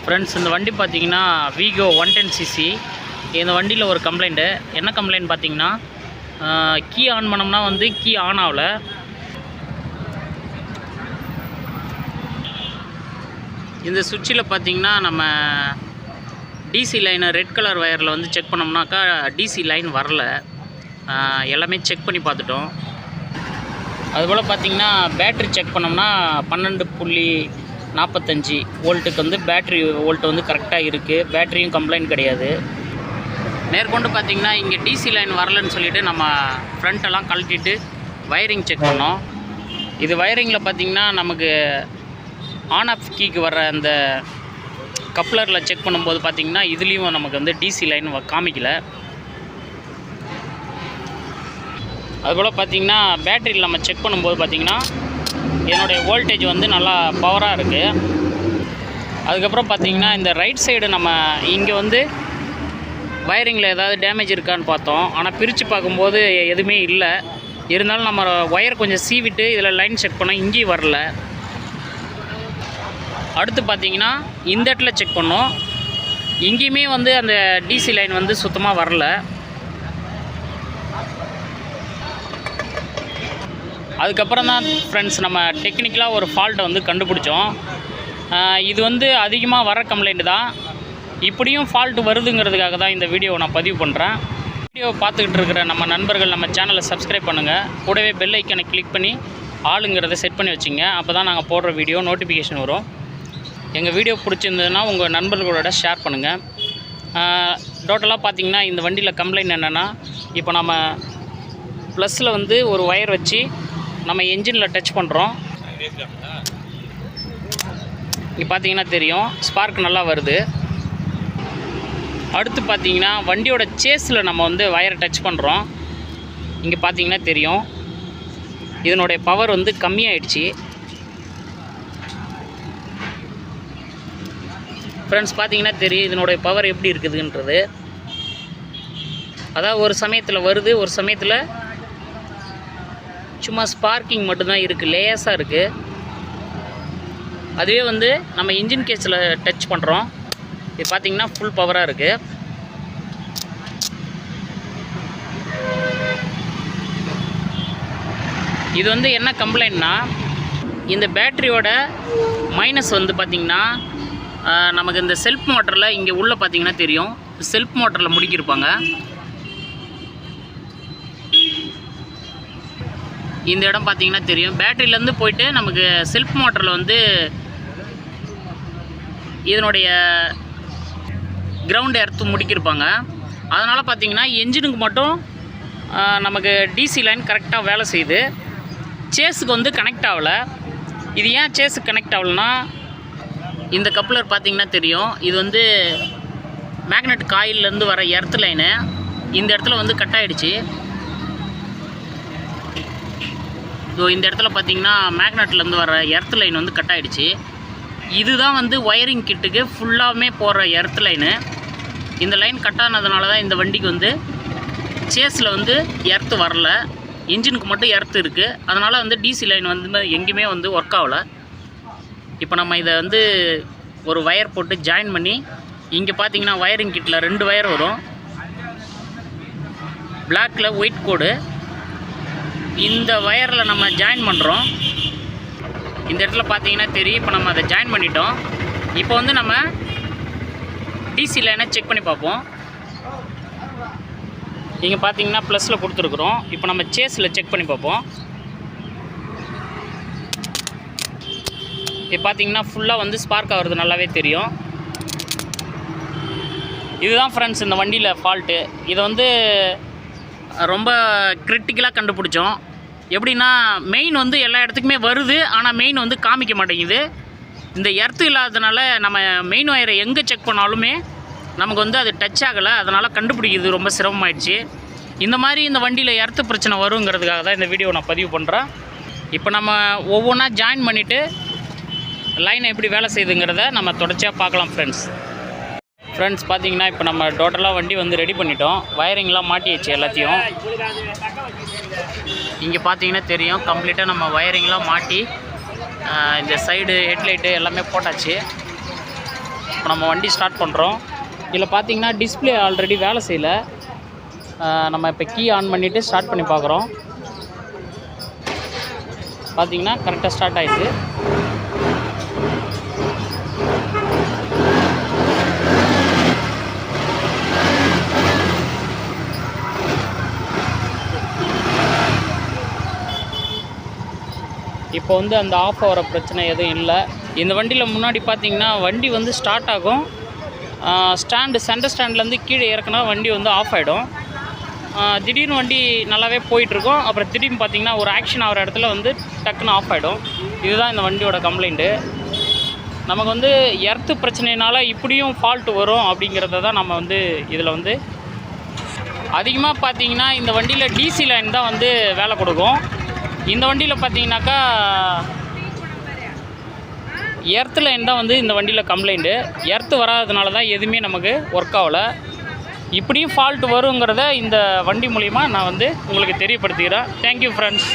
Friends, இந்த வண்டி பார்த்தீங்கன்னா WEGO 110cc. இந்த வண்டியில் ஒரு கம்ப்ளைண்ட்டு. என்ன கம்ப்ளைண்ட் பார்த்தீங்கன்னா, கீ ஆன் பண்ணோம்னா கீ ஆன் ஆகல. இந்த சுவிட்சில் பார்த்தீங்கன்னா நம்ம டிசி லைனை ரெட் கலர் வயரில் செக் பண்ணோம்னாக்கா டிசி லைன் வரல. எல்லாமே செக் பண்ணி பார்த்துட்டோம். அதுபோல் பார்த்தீங்கன்னா பேட்ரி செக் பண்ணோம்னா 12.45 வோல்ட்டுக்கு பேட்ரி வோல்ட்டு கரெக்டாக இருக்குது. பேட்டரியும் கம்ப்ளைண்ட் கிடையாது. மேற்கொண்டு பார்த்திங்கன்னா இங்கே டிசி லைன் வரலன்னு சொல்லிவிட்டு நம்ம ஃப்ரண்ட்டெல்லாம் கழட்டிட்டு வயரிங் செக் பண்ணோம். இது வயரிங்கில் பார்த்திங்கன்னா நமக்கு ஆன் ஆஃப் கீக்கு வர அந்த கப்ளரில் செக் பண்ணும்போது பார்த்திங்கன்னா இதுலேயும் நமக்கு டிசி லைன் காமிக்கல. அதுபோல் பார்த்திங்கன்னா பேட்டரியில் நம்ம செக் பண்ணும்போது பார்த்திங்கன்னா என்னுடைய வோல்டேஜ் நல்லா பவராக இருக்குது. அதுக்கப்புறம் பார்த்திங்கன்னா இந்த ரைட் சைடு நம்ம இங்கே வயரிங்கில் ஏதாவது டேமேஜ் இருக்கான்னு பார்த்தோம். ஆனால் பிரித்து பார்க்கும்போது எதுவுமே இல்லை. இருந்தாலும் நம்ம ஒயர் கொஞ்சம் சீவிட்டு இதில் லைன் செக் பண்ணோம், இங்கேயும் வரல. அடுத்து பார்த்திங்கன்னா இந்த இடத்துல செக் பண்ணோம், இங்கேயுமே அந்த டிசி லைன் சுத்தமாக வரல. அதுக்கப்புறம் தான் ஃப்ரெண்ட்ஸ் நம்ம டெக்னிக்கலாக ஒரு ஃபால்ட்டை கண்டுபிடிச்சோம். இது அதிகமாக வர கம்ப்ளைண்ட் தான். இப்படியும் ஃபால்ட் வருதுங்கிறதுக்காக தான் இந்த வீடியோவை நான் பதிவு பண்ணுறேன். வீடியோவை பார்த்துக்கிட்டு இருக்கிற நம்ம நண்பர்கள் நம்ம சேனலை சப்ஸ்கிரைப் பண்ணுங்கள். கூடவே பெல் ஐக்கனை கிளிக் பண்ணி ஆளுங்கிறத செட் பண்ணி வச்சுங்க. அப்போ தான் நாங்கள் போடுற வீடியோ நோட்டிஃபிகேஷன் வரும். எங்கள் வீடியோ பிடிச்சிருந்ததுன்னா உங்கள் நண்பர்களோட ஷேர் பண்ணுங்கள். டோட்டலாக பார்த்திங்கன்னா இந்த வண்டியில் கம்ப்ளைண்ட் என்னென்னா, இப்போ நம்ம ப்ளஸில் ஒரு ஒயர் வச்சு நம்ம என்ஜினில் டச் பண்ணுறோம். இங்கே பார்த்தீங்கன்னா தெரியும், ஸ்பார்க் நல்லா வருது. அடுத்து பார்த்தீங்கன்னா வண்டியோட சேஸில் நம்ம வயரை டச் பண்ணுறோம். இங்கே பார்த்தீங்கன்னா தெரியும், இதனுடைய பவர் கம்மியாயிடுச்சு. ஃப்ரெண்ட்ஸ் பார்த்தீங்கன்னா தெரியும் இதனுடைய பவர் எப்படி இருக்குதுன்றது. அதாவது ஒரு சமயத்தில் வருது, ஒரு சமயத்தில் சும்மா ஸ்பார்க்கிங் மட்டும்தான் இருக்குது, லேஸாக இருக்குது. அதுவே நம்ம இன்ஜின் கேஸில் டச் பண்ணுறோம். இது பார்த்திங்கன்னா ஃபுல் பவராக இருக்குது. இது என்ன கம்ப்ளைண்ட்னா, இந்த பேட்டரியோட மைனஸ் பார்த்திங்கன்னா நமக்கு இந்த செல்ஃப் மோட்டரில் இங்கே உள்ளே பார்த்திங்கன்னா தெரியும், செல்ஃப் மோட்டரில் முடுக்கியிருப்பாங்க. இந்த இடம் பார்த்திங்கன்னா தெரியும், பேட்டரியிலேருந்து போயிட்டு நமக்கு செல்ஃப் மோட்டரில் இதனுடைய கிரவுண்ட் எர்த்து முடிக்கிருப்பாங்க. அதனால் பார்த்திங்கன்னா என்ஜினுக்கு மட்டும் நமக்கு டிசி லைன் கரெக்டாக வேலை செய்யுது. சேஸுக்கு கனெக்ட் ஆகலை. இது ஏன் சேஸுக்கு கனெக்ட் ஆகலைன்னா, இந்த கப்ளர் பார்த்திங்கன்னா தெரியும், இது மேக்னெட் காயிலேருந்து வர எர்த்து லைனு இந்த இடத்துல கட் ஆகிடுச்சு. இந்த இடத்துல பார்த்திங்கன்னா மேக்னெட்லேருந்து வர எர்த்து லைன் கட் ஆகிடுச்சு. இதுதான் ஒயரிங் கிட்டுக்கு ஃபுல்லாகவே போகிற எர்த்து லைனு. இந்த லைன் கட் ஆனதுனால தான் இந்த வண்டிக்கு சேஸில் எர்த்து வரல, இன்ஜினுக்கு மட்டும் எர்த்து இருக்குது. அதனால் டிசி லைன் எங்கேயுமே ஒர்க் ஆகலை. இப்போ நம்ம இதை ஒரு ஒயர் போட்டு ஜாயின் பண்ணி, இங்கே பார்த்திங்கன்னா ஒயரிங் கிட்டில் 2 ஒயர் வரும், பிளாக்கில் ஒயிட் கோடு. இந்த ஒயரில் நம்ம ஜாயின் பண்ணுறோம். இந்த இடத்துல பார்த்தீங்கன்னா தெரியும், இப்போ நம்ம அதை ஜாயின் பண்ணிட்டோம். இப்போ நம்ம டிசி லைனை செக் பண்ணி பார்ப்போம். இங்கே பார்த்தீங்கன்னா ப்ளஸில் கொடுத்துருக்குறோம். இப்போ நம்ம சேஸில் செக் பண்ணி பார்ப்போம். இப்போ பார்த்தீங்கன்னா ஃபுல்லாக ஸ்பார்க் ஆகிறது நல்லாவே தெரியும். இதுதான் ஃப்ரெண்ட்ஸ் இந்த வண்டியில் ஃபால்ட்டு. இதை ரொம்ப கிரிட்டிக்கலாக கண்டுபிடிச்சோம். எப்படின்னா, மெயின் எல்லா இடத்துக்குமே வருது, ஆனால் மெயின் காமிக்க மாட்டேங்குது. இந்த எர்த்து இல்லாததுனால நம்ம மெயின் ஒயரை எங்கே செக் பண்ணாலுமே நமக்கு அது டச் ஆகலை. அதனால் கண்டுபிடிக்கிறது ரொம்ப சிரமமாயிடுச்சு. இந்த மாதிரி இந்த வண்டியில் எர்த்து பிரச்சனை வருங்கிறதுக்காக தான் இந்த வீடியோ நான் பதிவு பண்ணுறேன். இப்போ நம்ம ஒவ்வொன்றா ஜாயின் பண்ணிவிட்டு லைனை எப்படி வேலை செய்யுதுங்கிறத நம்ம தொடர்ச்சியாக பார்க்கலாம் ஃப்ரெண்ட்ஸ். பார்த்தீங்கன்னா இப்போ நம்ம டோட்டலாக வண்டி ரெடி பண்ணிட்டோம். வயரிங்லாம் மாட்டிடுச்சு எல்லாத்தையும். இங்கே பார்த்தீங்கன்னா தெரியும், கம்ப்ளீட்டாக நம்ம வயரிங்லாம் மாட்டி இந்த சைடு ஹெட்லைட்டு எல்லாமே போட்டாச்சு. இப்போ நம்ம வண்டி ஸ்டார்ட் பண்ணுறோம். இதில் பார்த்தீங்கன்னா டிஸ்பிளே ஆல்ரெடி வேலை செய்யலை. நம்ம இப்போ கீ ஆன் பண்ணிவிட்டு ஸ்டார்ட் பண்ணி பார்க்குறோம். பார்த்தீங்கன்னா கரெக்டாக ஸ்டார்ட் ஆகிடுது. இப்போ வந்து அந்த ஆஃப் ஆகிற பிரச்சனை எதுவும் இல்லை. இந்த வண்டியில் முன்னாடி பார்த்தீங்கன்னா வண்டி வந்து ஸ்டார்ட் ஆகும், சென்டர் ஸ்டாண்ட்லேருந்து கீழே இறக்குனா வண்டி வந்து ஆஃப் ஆகிடும். திடீர்னு வண்டி நல்லாவே போயிட்டுருக்கும், அப்புறம் திடீர்னு பார்த்தீங்கன்னா ஒரு ஆக்ஷன் ஆகிற இடத்துல வந்து டக்குன்னு ஆஃப் ஆகிடும். இதுதான் இந்த வண்டியோட கம்ப்ளைண்ட்டு. நமக்கு வந்து எர்த்து பிரச்சனையினால இப்படியும் ஃபால்ட்டு வரும் அப்படிங்கிறத தான் நம்ம வந்து இதில் வந்து அதிகமாக பார்த்தீங்கன்னா இந்த வண்டியில் டிசி லைன் தான் வந்து வேலை கொடுக்கும். இந்த வண்டியில் பார்த்தீங்கன்னாக்கா எர்த்து லைன் தான் வந்து இந்த வண்டியில் கம்ப்ளைண்ட்டு. எர்த்து வராததுனால தான் எதுவுமே நமக்கு ஒர்க் ஆகலை. இப்படியும் ஃபால்ட் வருங்கிறத இந்த வண்டி மூலிமா நான் வந்து உங்களுக்கு தெரியப்படுத்திக்கிறேன். Thank you friends.